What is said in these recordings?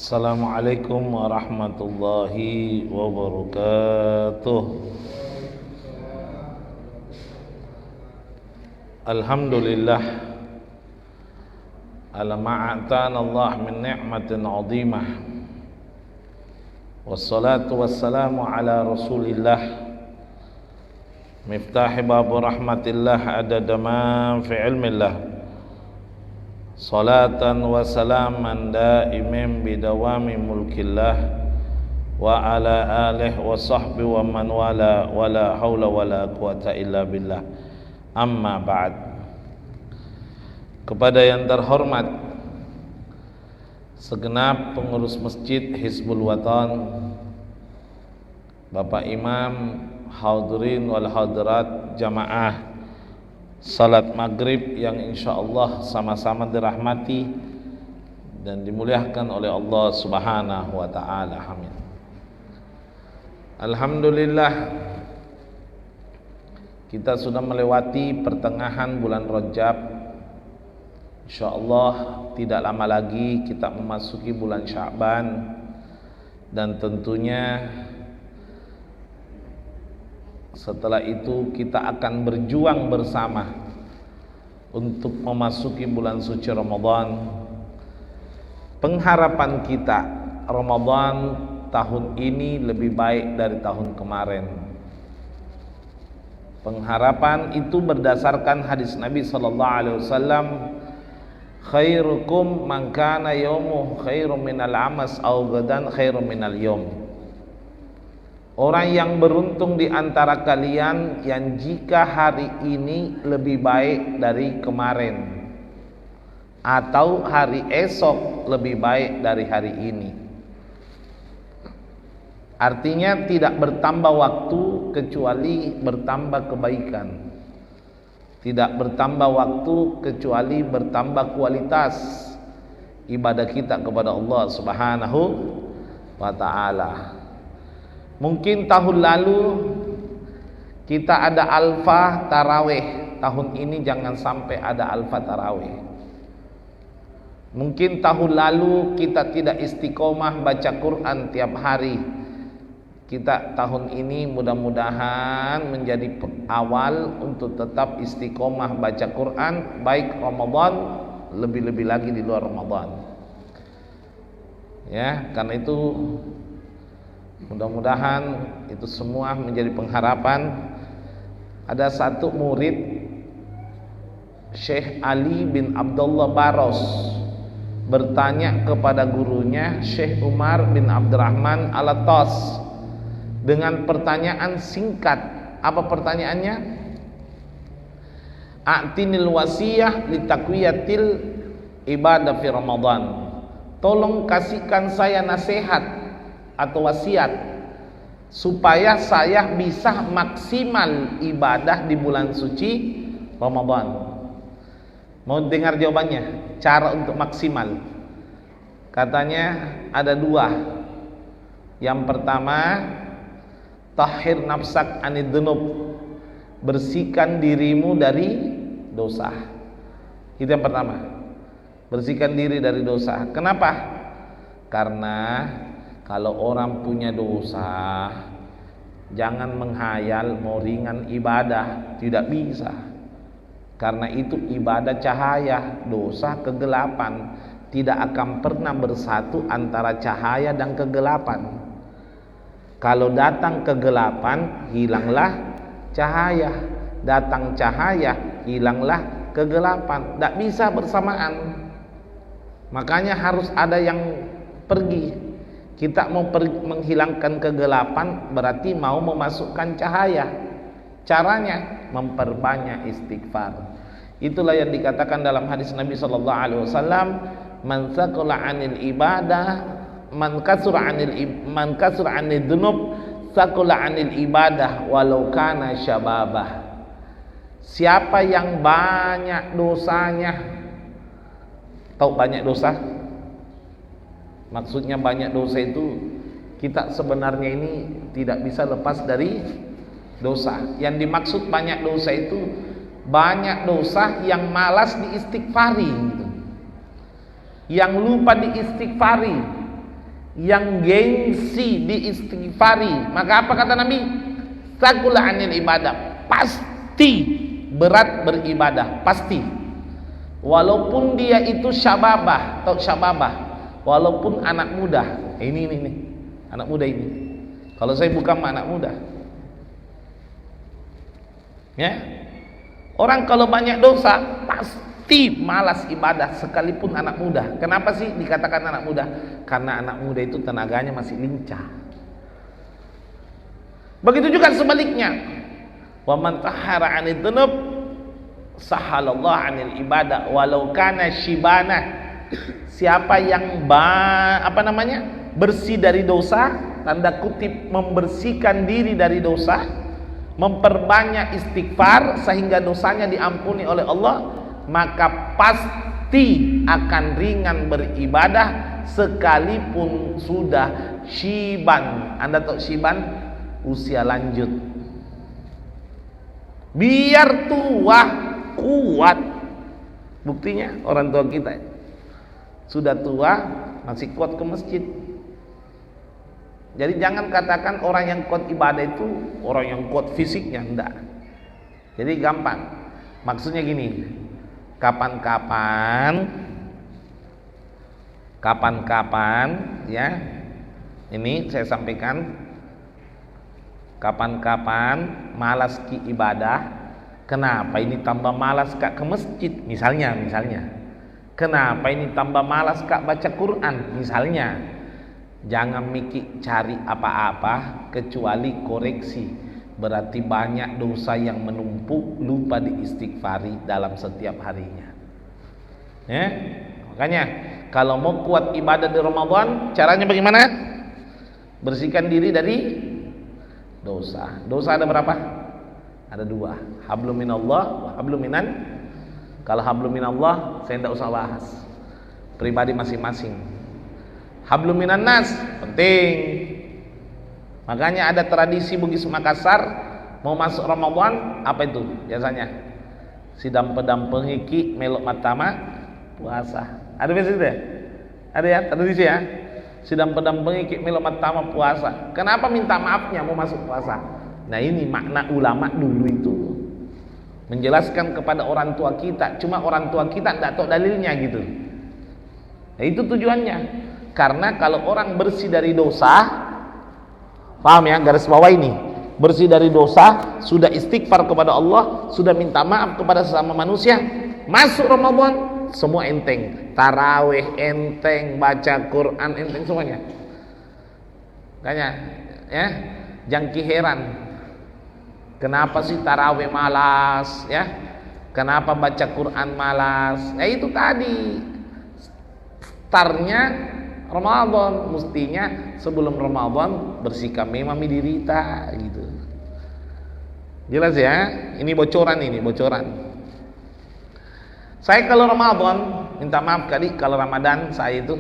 Assalamualaikum warahmatullahi wabarakatuh. Alhamdulillah ala ma'atana Allah min ni'matin 'azimah. Wassalatu wassalamu ala Rasulillah miftahi babu rahmatillah adada ma fi ilmillah. Salatan wa salaman daimin bidawami mulkillah wa ala alihi wa sahbihi wa man wala wala haula wala quwata illa billah. Amma ba'd. Kepada yang terhormat segenap pengurus Masjid Hizbul Watan, Bapak Imam, hadirin wal hadirat jamaah salat maghrib yang insyaallah sama-sama dirahmati dan dimuliakan oleh Allah subhanahu wa ta'ala. Amin. Alhamdulillah, kita sudah melewati pertengahan bulan Rajab. InsyaAllah tidak lama lagi kita memasuki bulan Sya'ban, dan tentunya setelah itu kita akan berjuang bersama untuk memasuki bulan suci Ramadan. Pengharapan kita, Ramadan tahun ini lebih baik dari tahun kemarin. Pengharapan itu berdasarkan hadis Nabi sallallahu alaihi wasallam, khairukum man kana yawmuhu khairum minal amas aw gadan khairum minal yawm. Orang yang beruntung di antara kalian yang jika hari ini lebih baik dari kemarin, atau hari esok lebih baik dari hari ini. Artinya tidak bertambah waktu kecuali bertambah kebaikan, tidak bertambah waktu kecuali bertambah kualitas ibadah kita kepada Allah subhanahu wa ta'ala. Mungkin tahun lalu kita ada alfa tarawih, tahun ini jangan sampai ada alfa tarawih. Mungkin tahun lalu kita tidak istiqomah baca Quran tiap hari. Kita tahun ini mudah-mudahan menjadi awal untuk tetap istiqomah baca Quran, baik Ramadan, lebih-lebih lagi di luar Ramadan. Ya, karena itu mudah-mudahan itu semua menjadi pengharapan. Ada satu murid Syekh Ali bin Abdullah Baros bertanya kepada gurunya Syekh Umar bin Abdurrahman Al-Attas dengan pertanyaan singkat. Apa pertanyaannya? A'tinil wasiyah litakwiyatil ibadah fi Ramadan. Tolong kasihkan saya nasihat atau wasiat supaya saya bisa maksimal ibadah di bulan suci Ramadan. Mau dengar jawabannya? Cara untuk maksimal, katanya ada dua. Yang pertama, tahhir nafsak anid dzunub, bersihkan dirimu dari dosa. Itu yang pertama, bersihkan diri dari dosa. Kenapa? Karena kalau orang punya dosa, jangan menghayal mau ringan ibadah, tidak bisa. Karena itu ibadah cahaya, dosa kegelapan. Tidak akan pernah bersatu antara cahaya dan kegelapan. Kalau datang kegelapan, hilanglah cahaya. Datang cahaya, hilanglah kegelapan. Tidak bisa bersamaan. Makanya harus ada yang pergi. Kita mau menghilangkan kegelapan, berarti mau memasukkan cahaya. Caranya memperbanyak istighfar. Itulah yang dikatakan dalam hadis Nabi sallallahu alaihi wasallam, man saqala 'anil ibadah, man kasura 'anil dzunub, saqala 'anil ibadah walau kana syababah. Siapa yang banyak dosanya, tahu banyak dosa? Maksudnya banyak dosa itu, kita sebenarnya ini tidak bisa lepas dari dosa. Yang dimaksud banyak dosa itu banyak dosa yang malas diistighfari gitu. Yang lupa diistighfari, yang gengsi diistighfari, maka apa kata Nabi? Sakula anil ibadah, pasti berat beribadah, pasti. Walaupun dia itu syababah atau syababah, walaupun anak muda. Ini anak muda ini. Kalau saya bukan anak muda. Ya. Orang kalau banyak dosa pasti malas ibadah sekalipun anak muda. Kenapa sih dikatakan anak muda? Karena anak muda itu tenaganya masih lincah. Begitu juga sebaliknya. Wa man tahara 'anil dzunub sahalallahu 'anil ibadah walau kana shibana. Siapa yang bersih dari dosa, tanda kutip membersihkan diri dari dosa, memperbanyak istighfar sehingga dosanya diampuni oleh Allah, maka pasti akan ringan beribadah sekalipun sudah syiban. Anda tahu syiban? Usia lanjut. Biar tua kuat. Buktinya orang tua kita sudah tua masih kuat ke masjid. Jadi jangan katakan orang yang kuat ibadah itu orang yang kuat fisiknya, enggak. Jadi gampang. Maksudnya gini, kapan-kapan ya, ini saya sampaikan, kapan-kapan malas ki ibadah. Kenapa ini tambah malas kak ke masjid? Misalnya, kenapa ini tambah malas kak baca Quran? Misalnya. Jangan mikir cari apa-apa kecuali koreksi. Berarti banyak dosa yang menumpuk, lupa diistighfari dalam setiap harinya. Ya? Makanya kalau mau kuat ibadah di Ramadan, caranya bagaimana? Bersihkan diri dari dosa. Dosa ada berapa? Ada dua. Hablum minallah wa hablum minan. Kalau hablum minallah saya tidak usah bahas. Pribadi masing-masing. Hablum minan nas penting. Makanya ada tradisi Bugis Makassar mau masuk Ramadan, apa itu biasanya? Sidam pedam pengiki melok matama puasa. Ada biasa itu ya? Ada ya tradisi ya? Sidam pedam pengiki melok matama puasa. Kenapa minta maafnya mau masuk puasa? Nah ini makna ulama dulu itu menjelaskan kepada orang tua kita. Cuma orang tua kita tidak tahu dalilnya gitu. Nah itu tujuannya. Karena kalau orang bersih dari dosa, paham ya, garis bawah ini, bersih dari dosa, sudah istighfar kepada Allah, sudah minta maaf kepada sesama manusia, masuk Ramadan semua enteng, tarawih enteng, baca Quran enteng semuanya. Makanya ya, jangki heran, kenapa sih tarawih malas ya, kenapa baca Quran malas? Itu tadi startnya Ramadan, mestinya sebelum Ramadan bersihkan memang dirita gitu. Jelas ya? Ini bocoran. Saya kalau Ramadan, minta maaf kali kalau Ramadan saya itu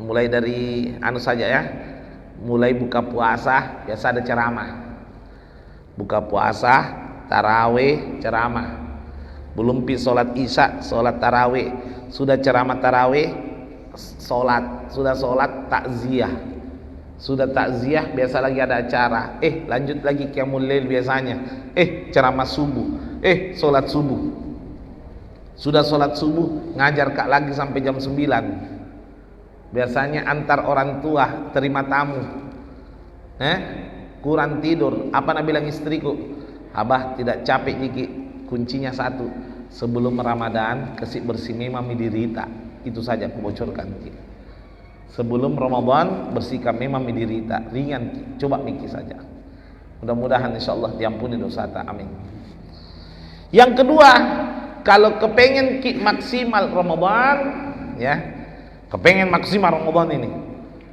mulai dari saja ya. Mulai buka puasa biasa ada ceramah. Buka puasa, tarawih, ceramah. Belum sholat isya, sholat tarawih. Sudah ceramah tarawih, sudah sholat takziah. Sudah takziah, biasa lagi ada acara. Lanjut lagi qiyamul lail biasanya. Ceramah subuh. Sholat subuh. Sudah sholat subuh, ngajar kak lagi sampai jam 9. Biasanya antar orang tua, terima tamu. Kurang tidur. Apa nak bilang istriku? Abah tidak capek Niki. Kuncinya satu, sebelum Ramadan kasih bersih memang dirita. Itu saja aku bocorkan. Sebelum Ramadan bersihkan memang dirita, ringan. Coba mikir saja. Mudah-mudahan insyaallah diampuni dosa ta. Amin. Yang kedua, kalau kepengen maksimal Ramadan ya, kepengen maksimal Ramadan ini,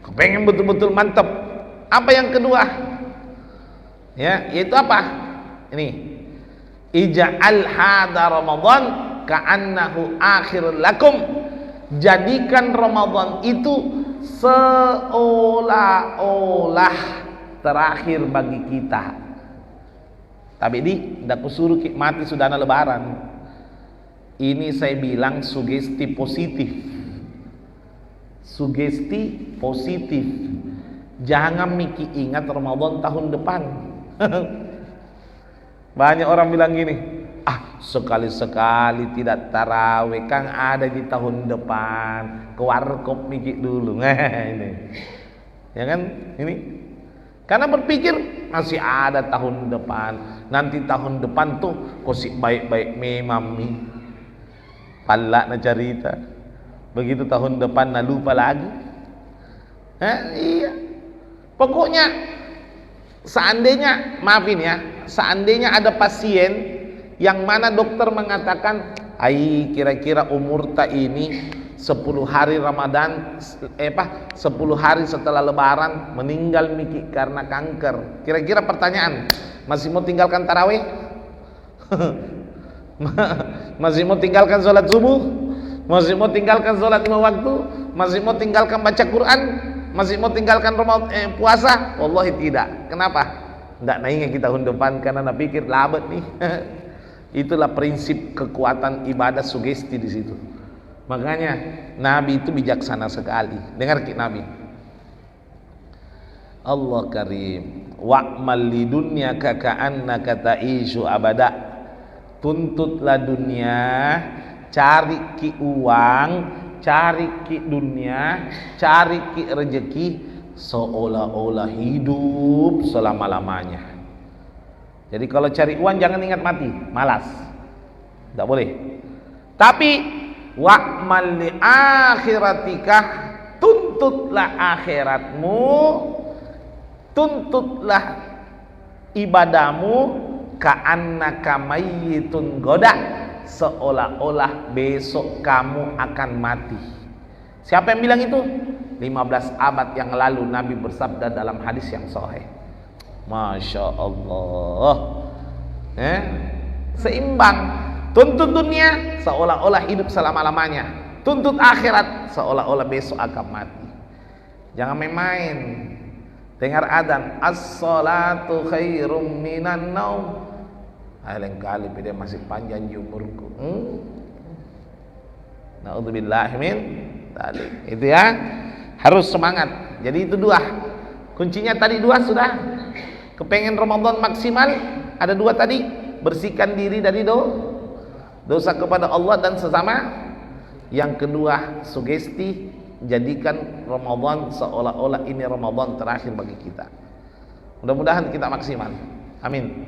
kepengen betul-betul mantap, apa yang kedua? Ya, yaitu apa? Ini ija'al hadha Ramadan ka'annahu akhir lakum. Jadikan Ramadan itu seolah-olah terakhir bagi kita. Tapi tidak kusuruh mati sudah ada lebaran. Ini saya bilang sugesti positif. Sugesti positif. Jangan mikir ingat Ramadan tahun depan. Banyak orang bilang gini, sekali-sekali tidak tarawih kan ada di tahun depan, ke warkop mikir dulu. Ini ya kan, ini karena berpikir masih ada tahun depan, nanti tahun depan tuh kosik baik-baik memang nih palak na cerita, begitu tahun depan na lupa lagi. Iya, pokoknya seandainya, maafin ya, seandainya ada pasien yang mana dokter mengatakan, kira-kira umur tak ini 10 hari Ramadan, 10 hari setelah Lebaran meninggal Miki karena kanker. Kira-kira pertanyaan, masih mau tinggalkan tarawih? Masih mau tinggalkan sholat subuh? Masih mau tinggalkan sholat 5 waktu? Masih mau tinggalkan baca Quran? Masih mau tinggalkan puasa? Wallahi tidak. Kenapa? Tidak naiknya kita tahun depan karena nak pikir labet nih. Itulah prinsip kekuatan ibadah sugesti di situ. Makanya Nabi itu bijaksana sekali. Dengar Nabi. Allah karim. Wa'mal lidunyaka ka'annaka ta'ishu abada. Tuntutlah dunia, cari ki uang, cari ki dunia, cari ki rezeki seolah-olah hidup selama-lamanya. Jadi kalau cari uang jangan ingat mati, malas. Tidak boleh. Tapi wa'mal li akhiratika, tuntutlah akhiratmu, tuntutlah ibadahmu ka'annaka mayyitun goda, seolah-olah besok kamu akan mati. Siapa yang bilang itu? 15 abad yang lalu Nabi bersabda dalam hadis yang sahih. Masya Allah. Seimbang. Tuntut dunia seolah-olah hidup selama-lamanya, tuntut akhirat seolah-olah besok akan mati. Jangan main-main. Dengar adzan, as-salatu khairum minan naum. Lain kali dia masih panjang umurku. Naudzubillah min dzalik. Itu ya. Harus semangat. Jadi itu 2. Kuncinya tadi 2 sudah. Kepengen Ramadan maksimal, ada 2 tadi. Bersihkan diri dari dosa kepada Allah dan sesama. Yang kedua, sugesti, jadikan Ramadan seolah-olah ini Ramadan terakhir bagi kita. Mudah-mudahan kita maksimal. Amin.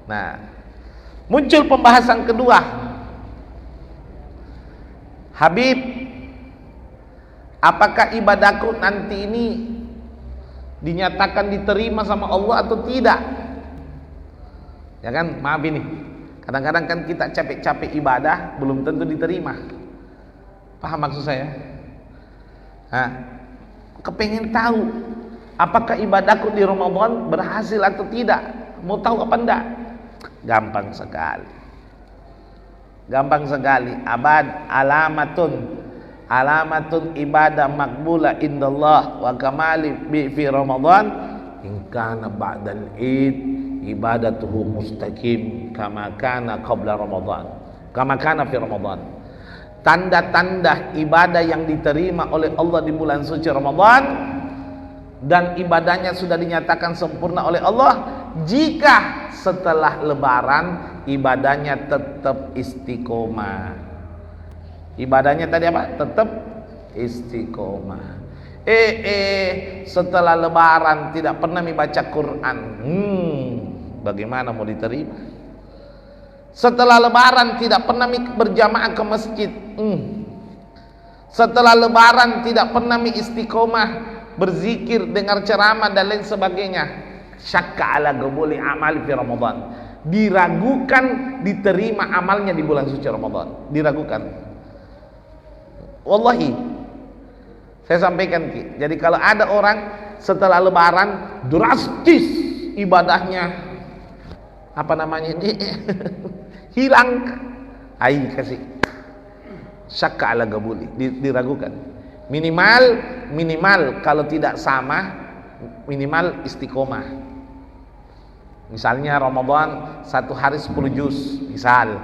Nah, muncul pembahasan kedua. Habib, apakah ibadahku nanti ini dinyatakan diterima sama Allah atau tidak? Ya kan, maaf ini. Kadang-kadang kan kita capek-capek ibadah belum tentu diterima. Paham maksud saya? Kepengen tahu apakah ibadahku di Ramadan berhasil atau tidak? Mau tahu apa enggak? Gampang sekali. Gampang sekali. Alamatun ibadah makbula indallah wa kamali fi Ramadan in kana ba'dal id ibadatuhu mustaqim kama kana qabla Ramadan, kama kana fi Ramadan. Tanda-tanda ibadah yang diterima oleh Allah di bulan suci Ramadan dan ibadahnya sudah dinyatakan sempurna oleh Allah jika setelah lebaran ibadahnya tetap istiqomah. Ibadahnya tadi apa? Tetap istiqomah. Setelah lebaran tidak pernah membaca Quran. Bagaimana mau diterima? Setelah lebaran tidak pernah berjamaah ke masjid. Setelah lebaran tidak pernah istiqomah berzikir, dengar ceramah dan lain sebagainya. Syakka ala qabuli amal fi Ramadan. Diragukan diterima amalnya di bulan suci Ramadan. Diragukan. Wallahi. Saya sampaikan Ki. Jadi kalau ada orang setelah lebaran drastis ibadahnya hilang, kasih syakka ala qabuli, diragukan. Minimal kalau tidak sama, minimal istiqomah. Misalnya Ramadan 1 hari 10 juz, misal.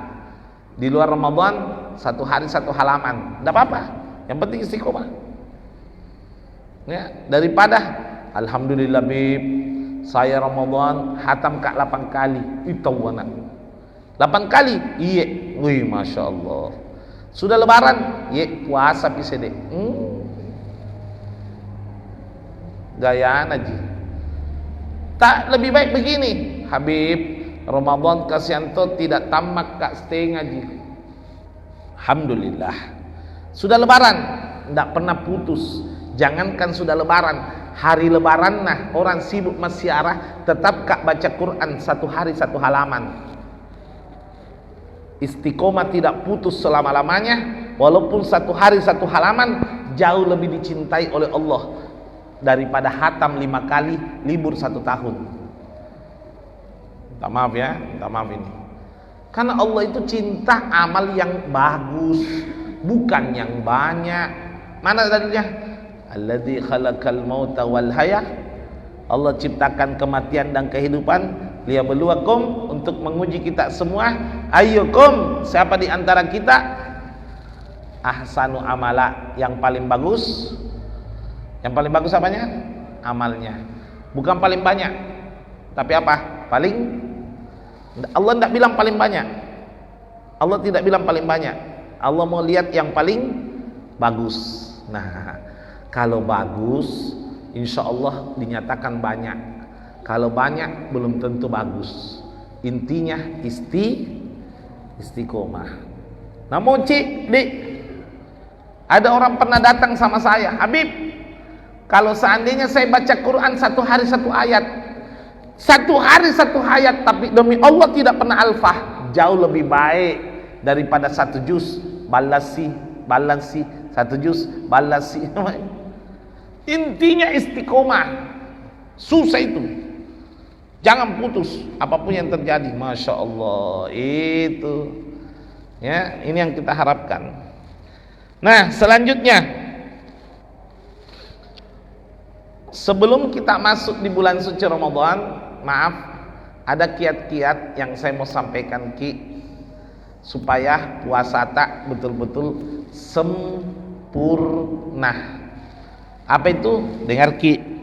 Di luar Ramadan 1 hari 1 halaman, tidak apa-apa. Yang penting istiqomah. Ya, daripada alhamdulillah bib, saya Ramadan hatam kak 8 kali. Itu anak. 8 kali. Iya. Wih, Masya Allah. Sudah lebaran, iya puasa pisede. Gayaan aja. Tak lebih baik begini, Habib, Ramadan kasianto tidak tamat kak setengah ji. Alhamdulillah. Sudah lebaran, tidak pernah putus. Jangankan sudah lebaran, hari lebaran nah orang sibuk masyarah, tetap kak baca Quran 1 hari 1 halaman. Istiqomah tidak putus selama-lamanya, walaupun 1 hari 1 halaman jauh lebih dicintai oleh Allah daripada hatam 5 kali libur 1 tahun. Tak maaf ya, tak maaf ini. Karena Allah itu cinta amal yang bagus, bukan yang banyak. Mana dalilnya? Alladzi khalaqal mauta wal haya. Allah ciptakan kematian dan kehidupan liyabluwakum, untuk menguji kita semua. Ayyukum, siapa di antara kita ahsanu amala, yang paling bagus. Yang paling bagus apanya? Amalnya. Bukan paling banyak. Tapi apa? Paling. Allah tidak bilang paling banyak. Allah tidak bilang paling banyak. Allah mau lihat yang paling bagus. Nah, kalau bagus, insya Allah dinyatakan banyak. Kalau banyak, belum tentu bagus. Intinya istiqomah. Namun cik, dik, ada orang pernah datang sama saya, Habib, kalau seandainya saya baca Quran 1 hari 1 ayat, 1 hari 1 ayat, tapi demi Allah tidak pernah alfah, jauh lebih baik daripada 1 juz balasi 1 juz balasi. Intinya istiqomah. Susah itu. Jangan putus apapun yang terjadi. Masya Allah, itu ya, ini yang kita harapkan. Nah, selanjutnya, sebelum kita masuk di bulan suci Ramadan, maaf, ada kiat-kiat yang saya mau sampaikan Ki, supaya puasa tak betul-betul sempurna. Apa itu? Dengar Ki.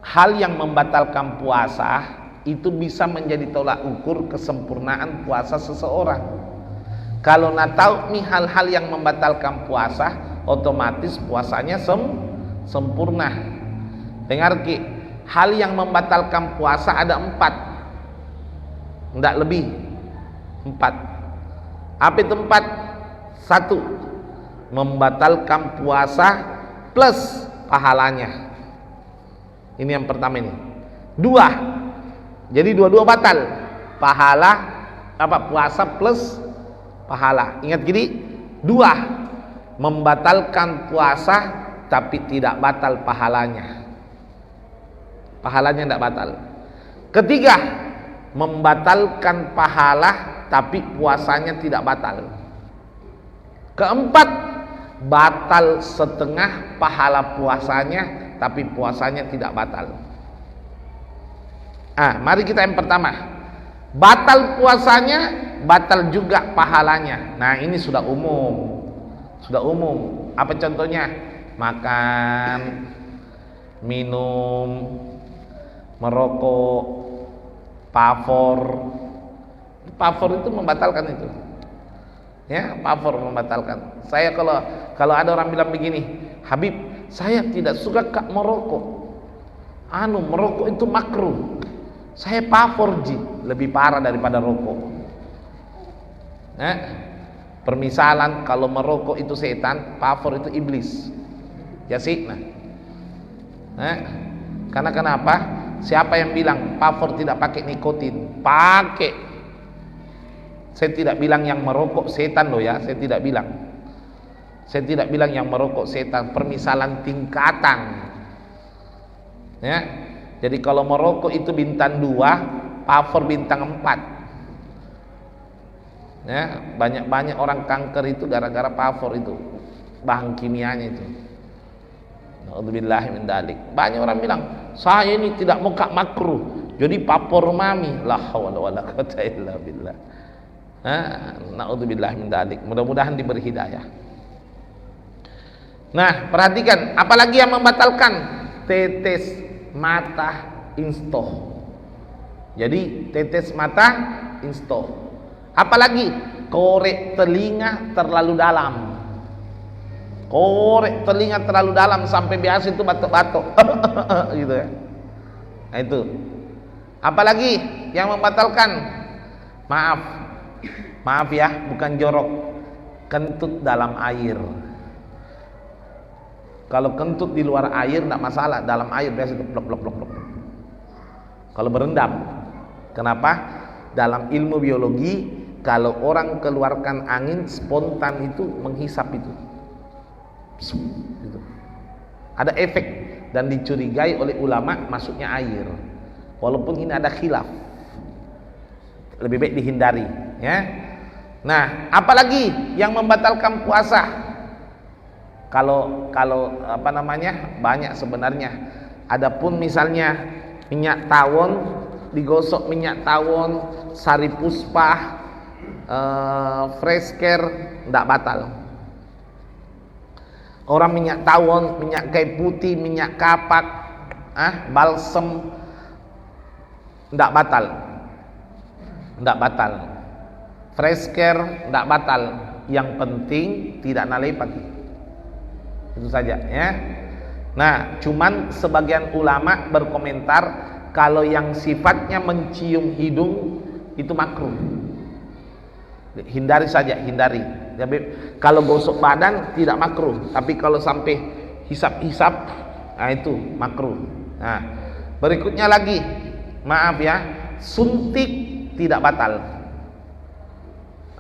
Hal yang membatalkan puasa itu bisa menjadi tolak ukur kesempurnaan puasa seseorang. Kalau nak tahu nih hal-hal yang membatalkan puasa, otomatis puasanya sempurna. Dengar Ki, hal yang membatalkan puasa ada 4, tidak lebih 4. Apa itu 4? 1, membatalkan puasa plus pahalanya. Ini yang pertama ini. 2, jadi dua-dua batal. Pahala apa? Puasa plus pahala. Ingat gini, 2, membatalkan puasa tapi tidak batal pahalanya. Pahalanya tidak batal. 3, membatalkan pahala tapi puasanya tidak batal. 4, batal setengah pahala puasanya tapi puasanya tidak batal. Mari kita yang pertama. Batal puasanya, batal juga pahalanya. Nah, ini sudah umum. Sudah umum. Apa contohnya? Makan, minum, merokok, pavor. Pavor itu membatalkan itu. Ya, pavor membatalkan. Saya kalau ada orang bilang begini, Habib, saya tidak suka kak merokok. Merokok itu makruh. Saya pavor ji, lebih parah daripada rokok. Permisalan kalau merokok itu setan, pavor itu iblis. Ya sih, karena kenapa? Siapa yang bilang pavor tidak pakai nikotin? Pakai. Saya tidak bilang yang merokok setan loh ya, saya tidak bilang. Saya tidak bilang yang merokok setan, permisalan tingkatan. Ya. Jadi kalau merokok itu bintang 2, pavor bintang 4. Ya, banyak orang kanker itu gara-gara pavor itu. Bahan kimianya itu. Na'udzubillahi min dzalik. Banyak orang bilang, "Saya ini tidak mau kak makruh." Jadi pavor mami. La haula wala quwata illa billah. Na'udzubillah min dzalik. Mudah-mudahan diberi hidayah. Nah, perhatikan, apalagi yang membatalkan? Tetes mata instoh. Jadi tetes mata instoh. Apalagi korek telinga terlalu dalam. Korek telinga terlalu dalam sampai biasa itu batuk-batuk. Gitu ya. Nah itu. Apalagi yang membatalkan? Maaf ya, bukan jorok. Kentut dalam air. Kalau kentut di luar air tidak masalah, dalam air biasa itu blok. Kalau berendam, kenapa? Dalam ilmu biologi, kalau orang keluarkan angin spontan itu menghisap itu. Ada efek dan dicurigai oleh ulama masuknya air. Walaupun ini ada khilaf, lebih baik dihindari, ya. Nah, apalagi yang membatalkan puasa? Kalau apa namanya, banyak sebenarnya. Adapun misalnya minyak tawon, digosok minyak tawon, sari puspah, fresh care, tidak batal. Orang minyak tawon, minyak kayu putih, minyak kapak, balsem, tidak batal. Fresh care tidak batal. Yang penting tidak nalipati. Itu saja, ya. Nah, cuman sebagian ulama berkomentar kalau yang sifatnya mencium hidung itu makruh. Hindari saja, hindari. Jadi kalau gosok badan tidak makruh, tapi kalau sampai hisap-hisap, nah itu makruh. Nah, berikutnya lagi, maaf ya, suntik tidak batal.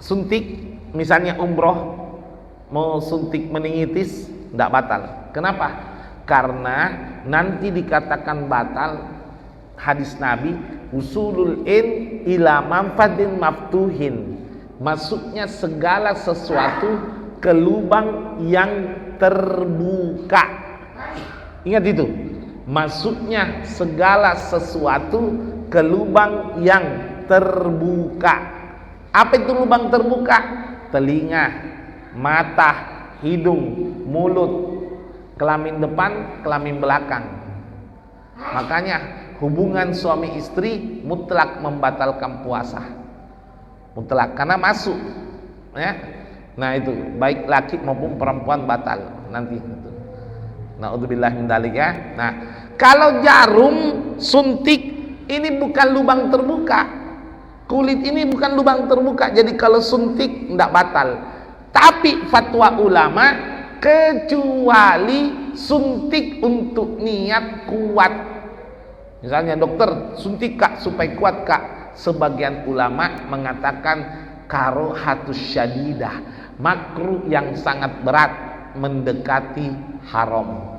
Suntik, misalnya umroh mau suntik meningitis, tidak batal. Kenapa? Karena nanti dikatakan batal hadis Nabi, usulul in ila manfadin maftuhin. Masuknya segala sesuatu ke lubang yang terbuka. Ingat itu. Masuknya segala sesuatu ke lubang yang terbuka. Apa itu lubang terbuka? Telinga, mata, hidung, mulut, kelamin depan, kelamin belakang. Makanya hubungan suami istri mutlak membatalkan puasa. Mutlak, karena masuk, ya. Nah itu baik laki maupun perempuan batal nanti. Naudzubillah min dzalik, ya. Nah, kalau jarum suntik ini bukan lubang terbuka, kulit ini bukan lubang terbuka, jadi kalau suntik tidak batal. Tapi fatwa ulama, kecuali suntik untuk niat kuat. Misalnya dokter suntik kak supaya kuat kak. Sebagian ulama mengatakan karohatus syadidah, makruh yang sangat berat, mendekati haram,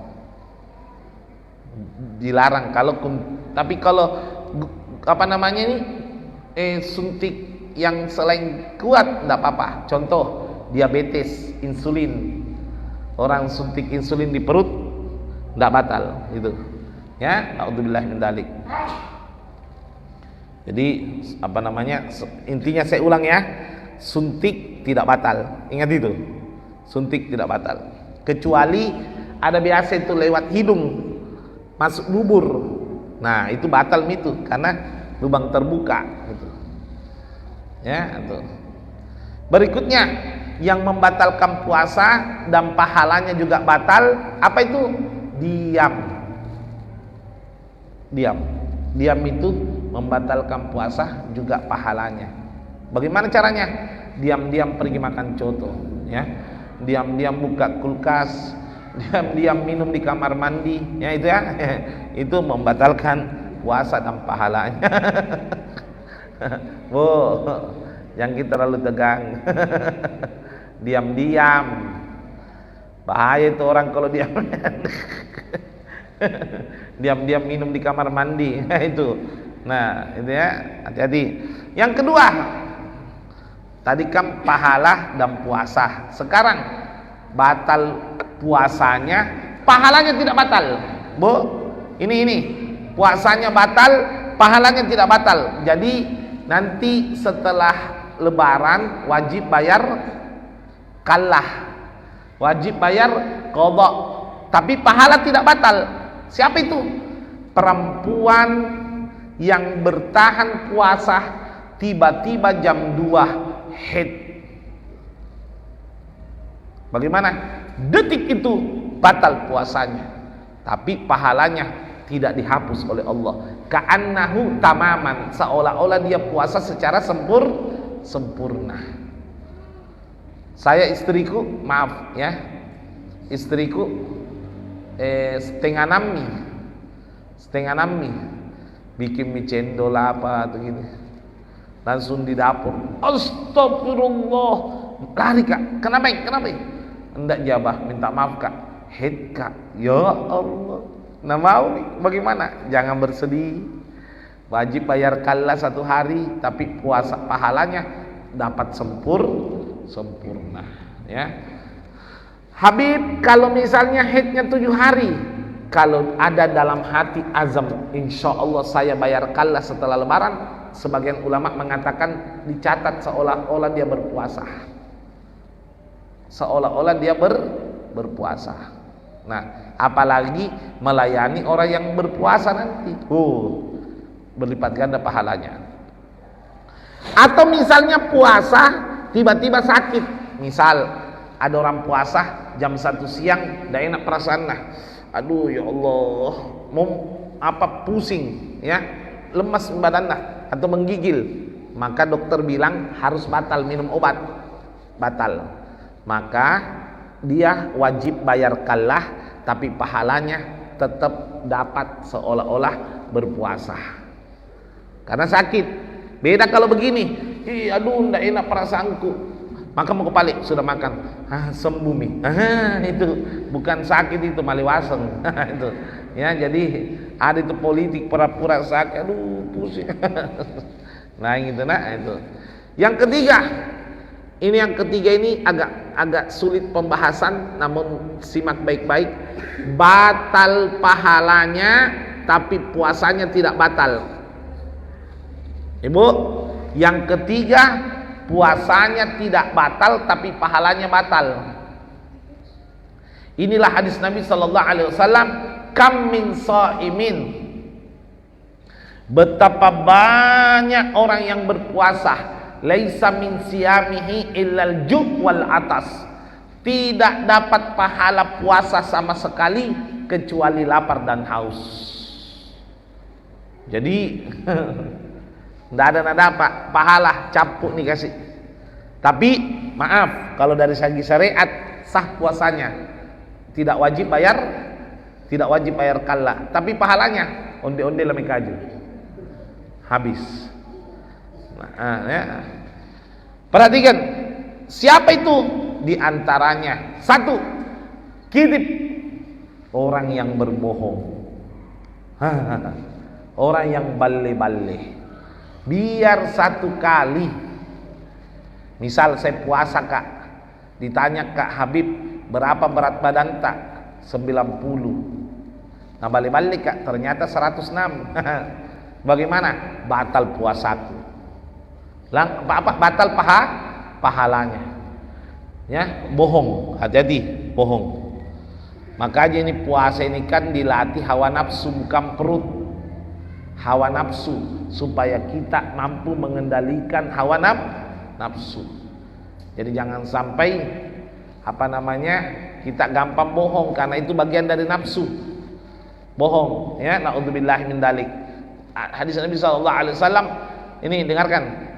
dilarang. Tapi kalau apa namanya ini suntik yang selain kuat tidak apa-apa. Contoh diabetes, insulin, orang suntik insulin di perut tidak batal, gitu ya. Naudzubillah min dzalik. Jadi apa namanya, intinya saya ulang ya, suntik tidak batal. Ingat itu, suntik tidak batal, kecuali ada biasa itu lewat hidung masuk bubur. Nah itu batal itu karena lubang terbuka, gitu ya. Itu berikutnya yang membatalkan puasa dan pahalanya juga batal. Apa itu? Diam itu membatalkan puasa juga pahalanya. Bagaimana caranya? Diam-diam pergi makan coto, ya. Diam-diam buka kulkas, diam-diam minum di kamar mandi, ya itu ya. Itu membatalkan puasa dan pahalanya. Bu, jangan kita terlalu tegang. Diam-diam. Bahaya itu orang kalau diam. Diam-diam minum di kamar mandi. Itu. Nah, itu ya, hati-hati. Yang kedua, tadi kan pahala dan puasa. Sekarang batal puasanya, pahalanya tidak batal. Bu, ini puasanya batal, pahalanya tidak batal. Jadi nanti setelah lebaran wajib bayar kalah. Wajib bayar qadha, tapi pahala tidak batal. Siapa itu? Perempuan yang bertahan puasa tiba-tiba jam 2 haid. Bagaimana? Detik itu batal puasanya, tapi pahalanya tidak dihapus oleh Allah. Ka'annahu tamaman, seolah-olah dia puasa secara sempurna. Saya istriku, maaf ya, istriku setengah enam nih bikin mie cendol apa atau gini, langsung di dapur, astagfirullah, lari kak, kenapa? Hendak jabah, minta maaf kak, head kak, ya Allah, nah mau nih, bagaimana? Jangan bersedih, wajib bayar qalla 1 hari, tapi puasa pahalanya dapat sempurna, ya. Habib, kalau misalnya headnya 7 hari, kalau ada dalam hati azam, insya Allah saya bayar qalla setelah lebaran, sebagian ulama mengatakan dicatat seolah-olah dia berpuasa, seolah-olah dia berpuasa. Nah, apalagi melayani orang yang berpuasa nanti, berlipat ganda pahalanya. Atau misalnya puasa tiba-tiba sakit, misal ada orang puasa jam 1 siang, tidak enak perasaan, aduh ya Allah, mau pusing ya, lemas badan atau menggigil, maka dokter bilang harus batal minum obat, batal, maka dia wajib bayar qalla, tapi pahalanya tetap dapat seolah-olah berpuasa karena sakit. Beda kalau begini, aduh tidak enak perasaanku, maka mau kepalik sudah makan, sembuh mi, itu bukan sakit, itu maliwasen. Itu ya, jadi ada itu politik pura-pura sakit, aduh pusing. Nah gitu, itu yang ketiga. Yang ketiga ini agak sulit pembahasan, namun simak baik-baik. Batal pahalanya tapi puasanya tidak batal. Ibu, yang ketiga, puasanya tidak batal tapi pahalanya batal. Inilah hadis Nabi sallallahu alaihi wasallam, kam min shaimin, betapa banyak orang yang berpuasa, laisa min siyamihi illal ju' wal atas, tidak dapat pahala puasa sama sekali kecuali lapar dan haus. Jadi tidak ada nada pahala, capuk nih kasih. Tapi maaf, kalau dari segi syariat sah puasanya, tidak wajib bayar qalla, tapi pahalanya onde-onde lami kaju habis. Ya. Perhatikan, siapa itu? Di antaranya, 1, kidib, orang yang berbohong, orang yang balle-balle. Biar 1 kali, misal saya puasa kak, ditanya kak Habib berapa berat badan tak? 90. Nah balik-balik kak, ternyata 106. Bagaimana? Batal puasaku. Batal pahalanya. Ya, bohong, hati-hati, bohong. Makanya ini puasa ini kan dilatih hawa nafsu, bukan perut. Hawa nafsu, supaya kita mampu mengendalikan hawa nafsu. Jadi jangan sampai kita gampang bohong, karena itu bagian dari nafsu. Bohong, ya, naudzubillah min dzalik. Hadis Nabi sallallahu alaihi wasallam ini, dengarkan.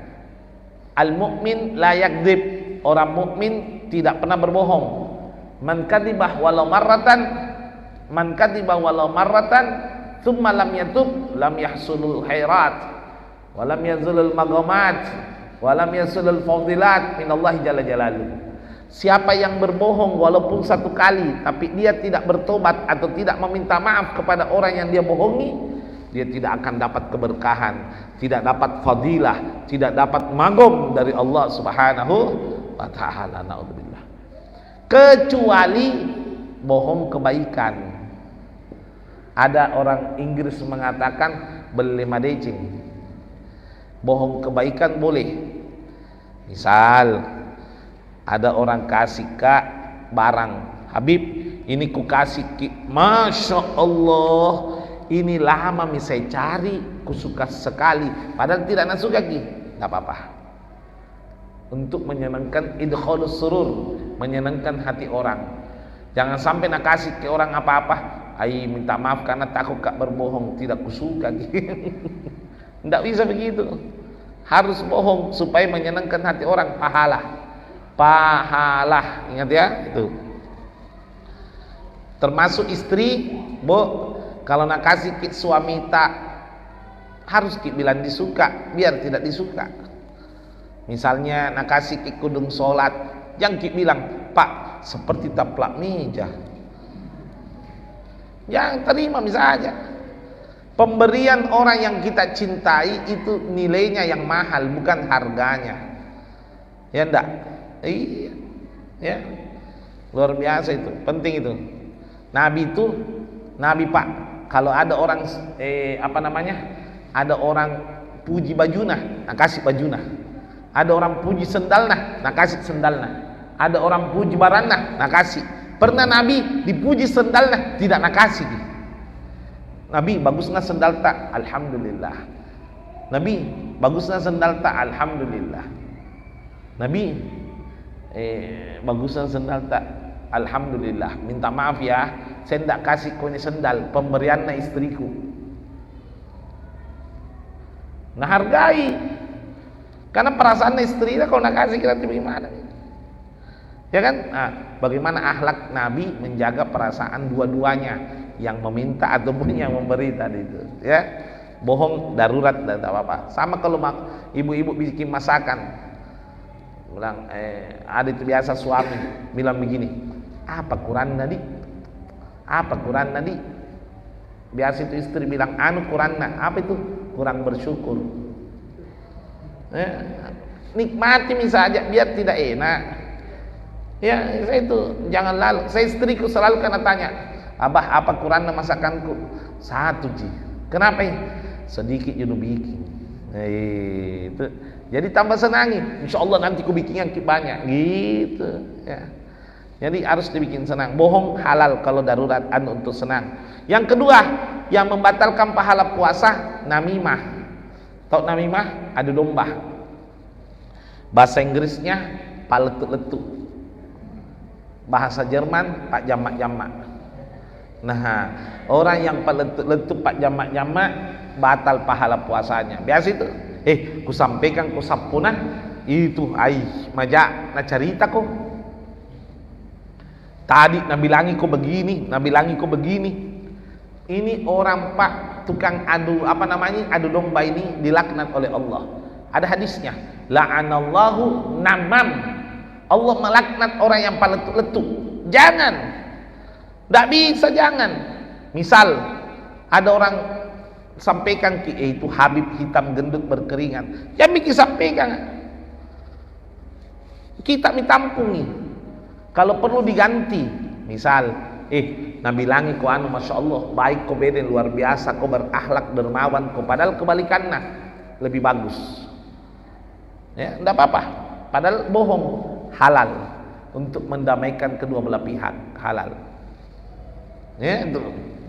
Al mukmin la yakdzib, orang mukmin tidak pernah berbohong. Man kadzibah walau marratan thumma lam yatub lam yahsulul khairat wa lam yazulul magamat wa lam yasulul fadilat minallahi jalla jalaluhu. Siapa yang berbohong walaupun 1 kali tapi dia tidak bertobat atau tidak meminta maaf kepada orang yang dia bohongi, dia tidak akan dapat keberkahan, tidak dapat fadilah, tidak dapat magom dari Allah Subhanahu wa taala, naudzubillah. Kecuali bohong kebaikan. Ada orang Inggris mengatakan bellemadecing, bohong kebaikan boleh. Misal ada orang kasih kak barang, Habib ini ku kasih Masya Allah, ini lama saya cari, ku suka sekali, padahal tidak nak suka ki, tak apa-apa, untuk menyenangkan idkhalus surur, menyenangkan hati orang. Jangan sampai nak kasih ke orang apa-apa, ai minta maaf karena takut kak berbohong, tidak kusuka. Tidak bisa begitu. Harus bohong supaya menyenangkan hati orang, pahala. Ingat ya, itu. Termasuk istri, kalau nak kasih ke suami tak harus bilang disuka, biar tidak disuka. Misalnya nak kasih ke kudung sholat, jangan bilang, Pak, seperti taplak meja. Yang terima bisa aja. Pemberian orang yang kita cintai itu nilainya yang mahal, bukan harganya. Ya enggak? Iya. Ya. Luar biasa itu, penting itu. Nabi Pak, kalau ada orang ada orang puji bajuna, nak kasih bajuna. Ada orang puji sendalna, nak kasih sendalna. Ada orang puji barana, nak kasih. Pernah Nabi dipuji sendalnya tidak nak kasih. Nabi bagusnya sendal tak, alhamdulillah. Nabi bagusnya sendal tak, alhamdulillah. Nabi bagusnya sendal tak, alhamdulillah. Minta maaf ya, saya tidak kasih kau ini sendal, pemberiannya istriku. Nah hargai, karena perasaan istri kalau nak kasih kita gimana? Ya kan? Nah, bagaimana akhlak Nabi menjaga perasaan dua-duanya, yang meminta ataupun yang memberi tadi itu, ya. Bohong darurat dan tak apa-apa. Sama kalau ibu-ibu bikin masakan, bilang ada itu biasa suami bilang begini, apa Quran tadi? Apa Quran tadi? Biasa itu istri bilang, anu Quranna, apa itu? Kurang bersyukur. Nikmati misalnya biar tidak enak. Ya, saya itu jangan lalu. Saya istriku selalu kena tanya, Abah apa Quran masakanku? 1 ji. Kenapa? Sedikit jodoh bikin. Itu. Jadi tambah senangi. Insya Allah nanti ku bikin yang banyak. Gitu. Ya. Jadi harus dibikin senang. Bohong halal kalau darurat, untuk senang. Yang kedua, yang membatalkan pahala puasa, namimah. Tahu namimah? Adu domba. Bahasa Inggrisnya paletu-letu. Bahasa Jerman pak jamak-jamak. Nah, orang yang letup pak jamak-jamak batal pahala puasanya. Biasa itu. Ku sampaikan ku sapuna itu majak na cerita kok. Tadi nabilangi kok begini. Ini orang pak tukang adu adu domba ini dilaknat oleh Allah. Ada hadisnya. La'anallahu namam. Allah melaknat orang yang paletu-letu. Jangan. Tidak bisa, jangan. Misal ada orang sampaikan itu Habib hitam gendut berkeringat, ya bikin sampaikan, kita mitampungi. Kalau perlu diganti, misal Nabi langi ko Masya Allah baik ko beden luar biasa, ko berakhlak dermawan ko, padahal kebalikannya lebih bagus, ya tidak apa-apa, padahal bohong, halal untuk mendamaikan kedua belah pihak, halal. Ya, itu.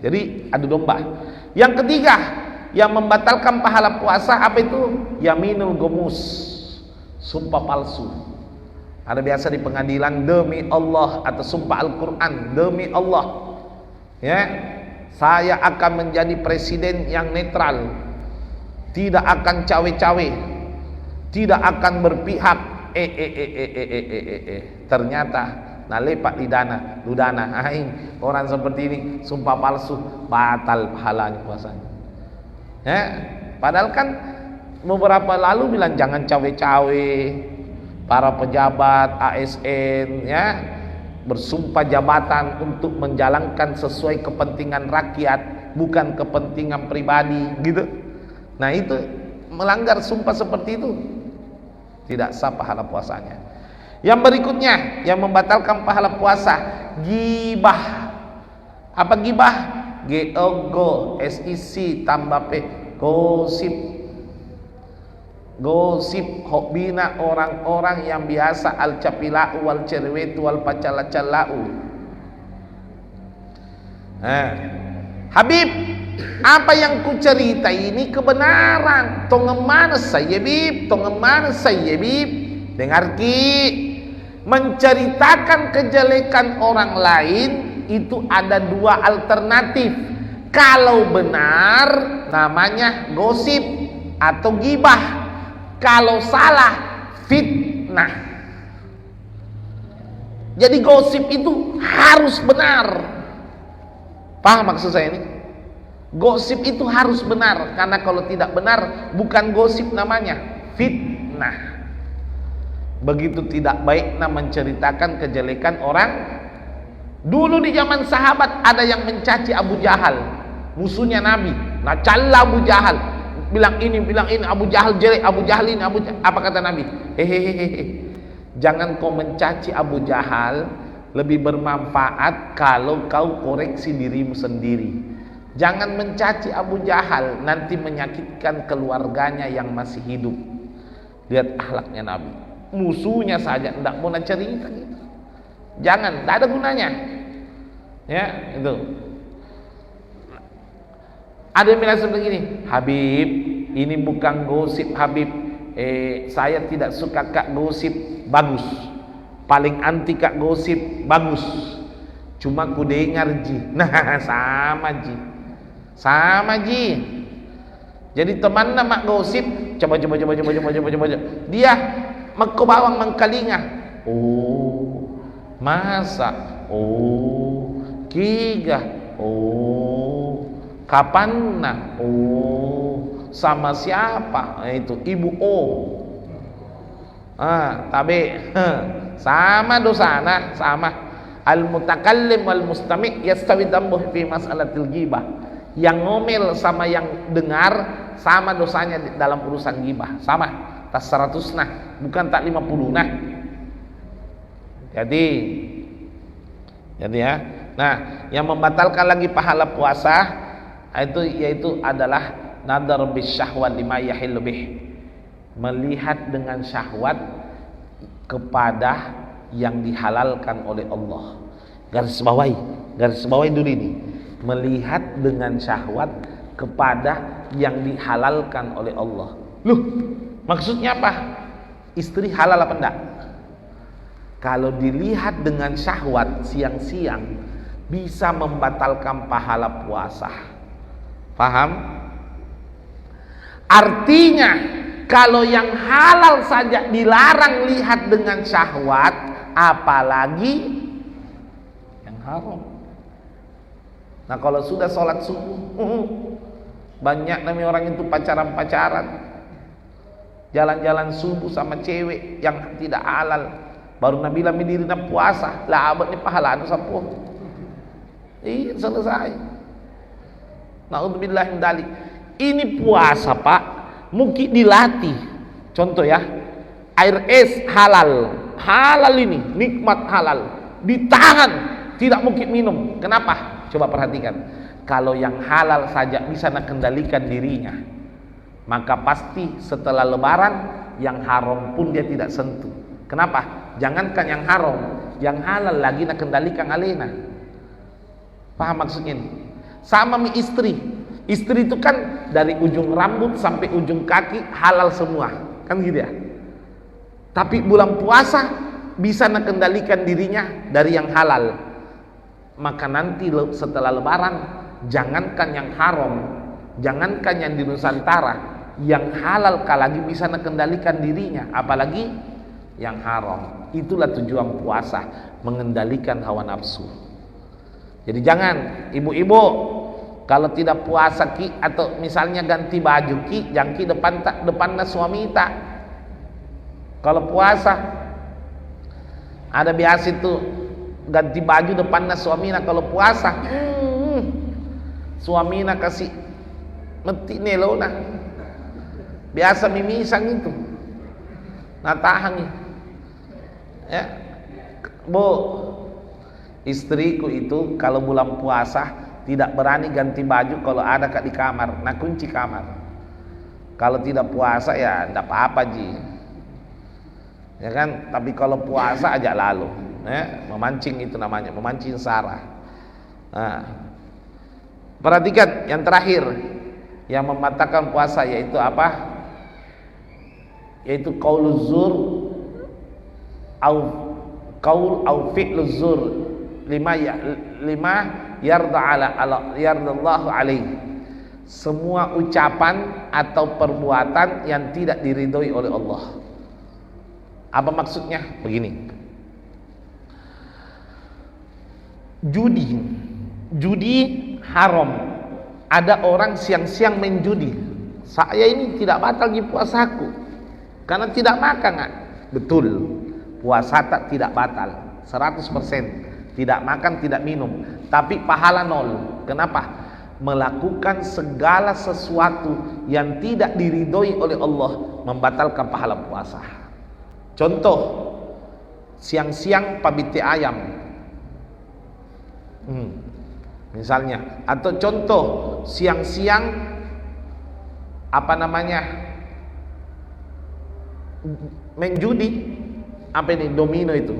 Jadi adu domba. Yang ketiga yang membatalkan pahala puasa apa itu? Yaminul gomus, sumpah palsu. Ada biasa di pengadilan, demi Allah, atau sumpah Al-Quran, demi Allah, ya, saya akan menjadi presiden yang netral, tidak akan cawe-cawe, tidak akan berpihak. Ternyata nalepak ludana. Orang seperti ini sumpah palsu, batal pahalanya puasanya. Ya, padahal kan beberapa lalu bilang jangan cawe-cawe. Para pejabat ASN ya bersumpah jabatan untuk menjalankan sesuai kepentingan rakyat, bukan kepentingan pribadi, gitu. Nah, itu melanggar sumpah seperti itu, tidak sah pahala puasanya. Yang berikutnya yang membatalkan pahala puasa, gibah. Apa gibah? G-O-G S-I-C tambah P, gosip hobina orang-orang yang biasa al capilau wal cerwetu wal pacalau. Nah, Habib, apa yang ku cerita ini kebenaran. Tongemana saya bib, tongemana saya bib. Dengar ki, menceritakan kejelekan orang lain itu ada dua alternatif. Kalau benar namanya gosip atau gibah. Kalau salah fitnah. Jadi gosip itu harus benar. Paham maksud saya ini? Gosip itu harus benar, karena kalau tidak benar bukan gosip namanya, fitnah. Begitu tidak baiknya menceritakan kejelekan orang. Dulu di zaman sahabat ada yang mencaci Abu Jahal, musuhnya Nabi. Nah, calla Abu Jahal, bilang ini Abu Jahal jelek, Abu Jahal ini apa kata Nabi? Hehehe. Jangan kau mencaci Abu Jahal, lebih bermanfaat kalau kau koreksi dirimu sendiri. Jangan mencaci Abu Jahal, nanti menyakitkan keluarganya yang masih hidup. Lihat akhlaknya Nabi. Musuhnya saja tidak mau cerita gitu. Jangan, tidak ada gunanya. Ya, itu. Ada yang bilang seperti ini, Habib, ini bukan gosip Habib. Saya tidak suka kak gosip, bagus. Paling anti kak gosip, bagus. Cuma ku dengar ji. Nah, sama ji. Jadi teman nama gosip, coba. Dia mengkobawang mengkalinga. Oh, masa? Oh, kiga. Oh, kapan nah? Oh, sama siapa? Itu ibu oh. Tapi sama dosana, sama. Al-mutakallim wal mustami' yastawi dambuh fi mas'alatil ghibah. Yang ngomel sama yang dengar sama dosanya dalam urusan ghibah. Sama, tas 100 nah, bukan tak 50 nah. Jadi ya. Nah, yang membatalkan lagi pahala puasa yaitu adalah nadar bisyahwat lima yahillu bih. Melihat dengan syahwat kepada yang dihalalkan oleh Allah. Garis bawahi dulu ini. Melihat dengan syahwat kepada yang dihalalkan oleh Allah. Loh, maksudnya apa? Istri halal apa enggak? Kalau dilihat dengan syahwat siang-siang bisa membatalkan pahala puasa. Paham? Artinya kalau yang halal saja dilarang lihat dengan syahwat, apalagi yang haram. Nah, kalau sudah sholat subuh, banyak namanya orang itu pacaran, jalan-jalan subuh sama cewek yang tidak halal. Baru Nabi bilang dirina puasa, lah abad ni pahala anu sapuh. Iya, selesai. Na'udzubillah min dzalik. Ini puasa, Pak, mungkin dilatih. Contoh ya, air es halal ini, nikmat halal, ditahan, tidak mungkin minum. Kenapa? Coba perhatikan. Kalau yang halal saja bisa kendalikan dirinya, maka pasti setelah lebaran yang haram pun dia tidak sentuh. Kenapa? Jangankan yang haram, yang halal lagi kendalikan alena. Paham maksudnya ini? Sama mi istri. Istri itu kan dari ujung rambut sampai ujung kaki halal semua, kan gitu ya. Tapi bulan puasa bisa kendalikan dirinya dari yang halal. Maka nanti setelah lebaran, jangankan yang haram, jangankan yang di Nusantara, yang halal lagi bisa kendalikan dirinya, apalagi yang haram. Itulah tujuan puasa, mengendalikan hawa nafsu. Jadi jangan ibu-ibu kalau tidak puasa ki atau misalnya ganti baju ki, jangan ki depannya suami tak. Kalau puasa ada biasa itu ganti baju depannya suamina. Kalau puasa suamina kasih meti nelo nah. Biasa mimisang itu. Nah tahan nih. Ya. Bu, istriku itu kalau bulan puasa tidak berani ganti baju kalau ada di kamar. Nah kunci kamar. Kalau tidak puasa ya tidak apa-apa ji. Ya kan? Tapi kalau puasa aja lalu. Memancing itu namanya, memancing sara. Nah, Perhatikan yang terakhir yang membatalkan puasa yaitu apa? Yaitu qauluz zur au fi'luz zur lima yardallahu alaihi. Semua ucapan atau perbuatan yang tidak diridhoi oleh Allah. Apa maksudnya? Begini. Judi haram. Ada orang siang-siang main judi. Saya ini tidak batal di puasaku karena tidak makan. Betul. Puasa tidak batal 100%. Tidak makan, tidak minum, tapi pahala nol. Kenapa? Melakukan segala sesuatu yang tidak diridhoi oleh Allah membatalkan pahala puasa. Contoh, siang-siang pabiti ayam, misalnya, atau contoh siang-siang main judi, apa ini, domino itu,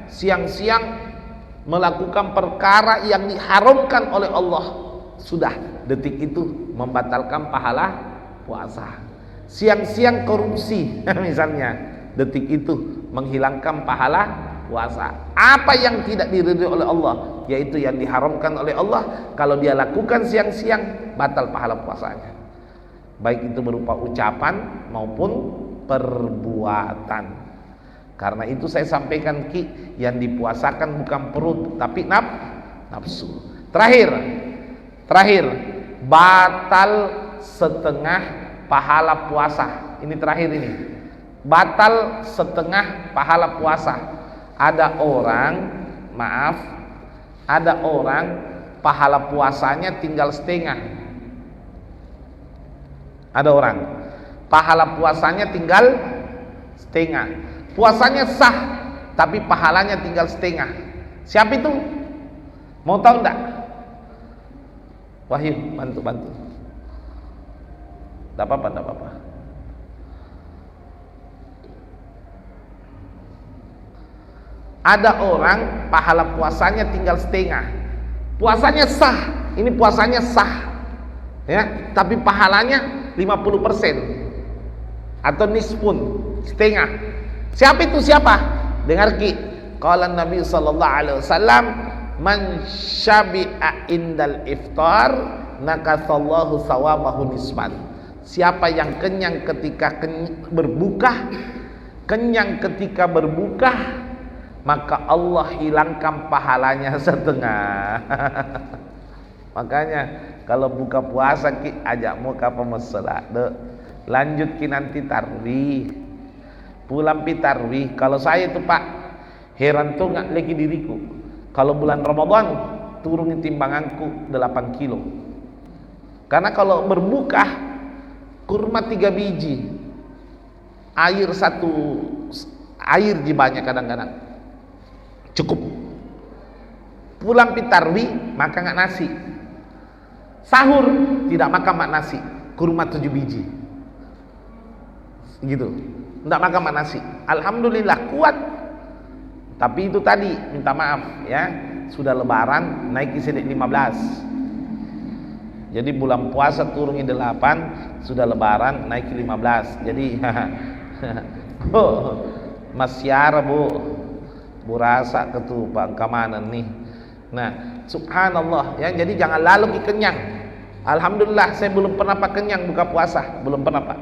siang-siang melakukan perkara yang diharamkan oleh Allah, sudah detik itu membatalkan pahala puasa. Siang-siang korupsi misalnya, detik itu menghilangkan pahala puasa. Apa yang tidak diridhoi oleh Allah, yaitu yang diharamkan oleh Allah, kalau dia lakukan siang-siang batal pahala puasanya, baik itu berupa ucapan maupun perbuatan. Karena itu saya sampaikan yang dipuasakan bukan perut tapi nafsu. Terakhir batal setengah pahala puasa. Ini terakhir ini. Batal setengah pahala puasa. Ada orang pahala puasanya tinggal setengah. Ada orang pahala puasanya tinggal setengah. Puasanya sah, tapi pahalanya tinggal setengah. Siapa itu? Mau tahu enggak? Wahyu, bantu. Enggak apa-apa. Ada orang pahala puasanya tinggal setengah. Puasanya sah. Ini puasanya sah. Ya, tapi pahalanya 50% atau nisfun, setengah. Siapa itu siapa? Dengar qala Nabi sallallahu alaihi wasallam, man syabi'a indal iftar nakatsallahu sawabahu nisban. Siapa yang kenyang ketika berbuka, maka Allah hilangkan pahalanya setengah. Makanya kalau buka puasa ajak muka pemeselah, lanjut nanti tarwih. Pulang pitarwih. Kalau saya itu Pak, heran tuh nggak lagi diriku. Kalau bulan Ramadan turunin timbanganku 8 kilo. Karena kalau berbuka kurma 3 biji, air banyak kadang-kadang cukup. Pulang pitarwih makan nggak nasi. Sahur tidak makan nasi, kurma 7 biji. Gitu. Tidak makan nasi. Alhamdulillah kuat. Tapi itu tadi minta maaf ya, sudah lebaran naik sedikit 15. Jadi bulan puasa turunnya 8, sudah lebaran naik 15. Jadi Mas Syara Bu rasa ketupat kamanan nih. Nah, subhanallah ya, jadi jangan lalu kenyang. Alhamdulillah saya belum pernah kenyang buka puasa, belum pernah Pak.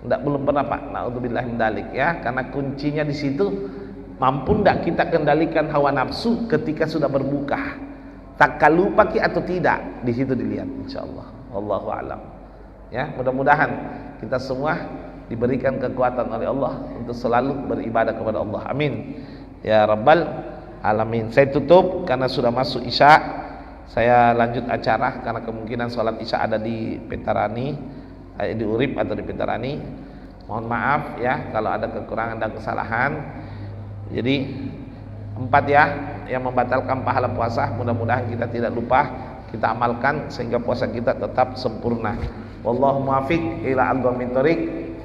Belum pernah Pak. Naudzubillah min dzalik ya, karena kuncinya di situ, mampu enggak kita kendalikan hawa nafsu ketika sudah berbuka. Tak lupa atau tidak, di situ dilihat insyaallah. Wallahu a'lam. Ya, mudah-mudahan kita semua diberikan kekuatan oleh Allah untuk selalu beribadah kepada Allah. Amin. Ya rabbal alamin. Saya tutup karena sudah masuk Isya. Saya lanjut acara karena kemungkinan sholat Isya ada di Petarani, di Urip atau di Petarani. Mohon maaf ya kalau ada kekurangan dan kesalahan. Jadi 4 ya yang membatalkan pahala puasa, mudah-mudahan kita tidak lupa, kita amalkan sehingga puasa kita tetap sempurna. Wallahu muwaffiq ila aqwamit thoriq.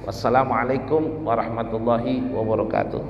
Wassalamualaikum warahmatullahi wabarakatuh.